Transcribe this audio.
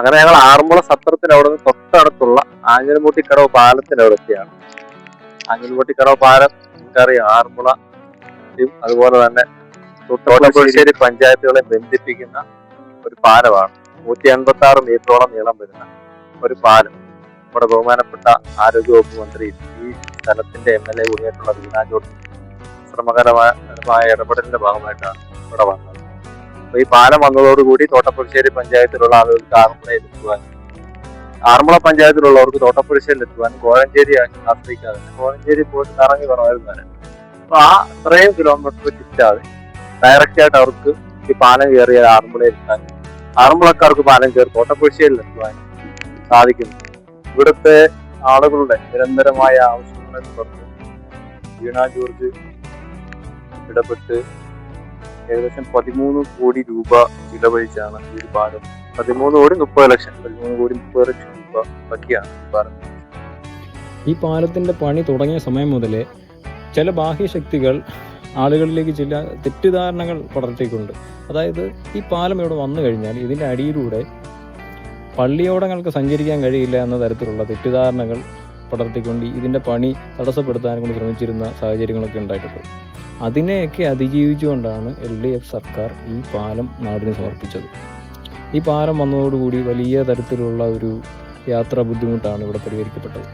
അങ്ങനെ ഞങ്ങൾ ആറന്മുള സത്രത്തിന് അവിടെ നിന്ന് തൊട്ടടുത്തുള്ള ആഞ്ഞിലിമുട്ടിക്കടവ് പാലത്തിന്റെ അവിടെ എത്തിയാണ്. ആഞ്ഞിലിമുട്ടിക്കടവ് പാലം നിങ്ങൾക്കറിയാം, ആറന്മുള അതുപോലെ തന്നെ തോട്ടപ്പുഴശ്ശേരി പഞ്ചായത്തുകളെ ബന്ധിപ്പിക്കുന്ന ഒരു പാലമാണ്. 186 മീറ്ററോളം നീളം വരുന്ന ഒരു പാലം. നമ്മുടെ ബഹുമാനപ്പെട്ട ആരോഗ്യവകുപ്പ് മന്ത്രി, ഈ സ്ഥലത്തിന്റെ MLA കൂടിയായിട്ടുള്ള വീണ ജോർജ് ശ്രമകരമായ ഇടപെടലിന്റെ ഭാഗമായിട്ടാണ് ഇവിടെ വന്നത്. അപ്പൊ ഈ പാലം വന്നതോടുകൂടി തോട്ടപ്പുഴശ്ശേരി പഞ്ചായത്തിലുള്ള ആളുകൾക്ക് ആറന്മുള പഞ്ചായത്തിലുള്ളവർക്ക് തോട്ടപ്പുഴശ്ശേരിയിൽ എത്തുവാനും കോഴഞ്ചേരി ആശ്രയിക്കാതെ കോഴഞ്ചേരി പോയിട്ട് കറങ്ങി പറവായിരുന്നു വരാൻ. അപ്പൊ ആ അത്രയും കിലോമീറ്റർ ചുറ്റാതെ ഡയറക്റ്റ് ആയിട്ട് അവർക്ക് ഈ പാലം കയറിയാൽ ആറന്മുളയിൽ എത്താൻ, ആറന്മുളക്കാർക്ക് പാലം കയറി തോട്ടപ്പുഴശ്ശേരിയിൽ എത്തുവാൻ സാധിക്കുന്നു. ഇവിടുത്തെ ആളുകളുടെ നിരന്തരമായ ആവശ്യങ്ങളെ തുടർന്ന് വീണ ജോർജ് ഇടപെട്ട് ഏകദേശം 13 കോടി രൂപ ചിലവഴിച്ചാണ് ഈ ഒരു പാലം. 13 കോടി 30 ലക്ഷം രൂപ ബാക്കിയാണ് ഈ പാലം. ഈ പാലത്തിന്റെ പണി തുടങ്ങിയ സമയം മുതലേ ചില ബാഹ്യശക്തികൾ ആളുകളിലേക്ക് ചില തെറ്റിദ്ധാരണകൾ പടർത്തിക്കൊണ്ട്, അതായത് ഈ പാലം ഇവിടെ വന്നു കഴിഞ്ഞാൽ ഇതിൻ്റെ അടിയിലൂടെ പള്ളിയോടങ്ങൾക്ക് സഞ്ചരിക്കാൻ കഴിയില്ല എന്ന തരത്തിലുള്ള തെറ്റിദ്ധാരണകൾ പടർത്തിക്കൊണ്ട് ഇതിൻ്റെ പണി തടസ്സപ്പെടുത്താൻ കൊണ്ട് ശ്രമിച്ചിരുന്ന സാഹചര്യങ്ങളൊക്കെ ഉണ്ടായിട്ടുണ്ട്. അതിനെയൊക്കെ അതിജീവിച്ചുകൊണ്ടാണ് LDF സർക്കാർ ഈ പാലം നാടിന് സമർപ്പിച്ചത്. ഈ പാലം വന്നതോടുകൂടി വലിയ തരത്തിലുള്ള ഒരു യാത്രാ ബുദ്ധിമുട്ടാണ് ഇവിടെ പരിഹരിക്കപ്പെട്ടത്.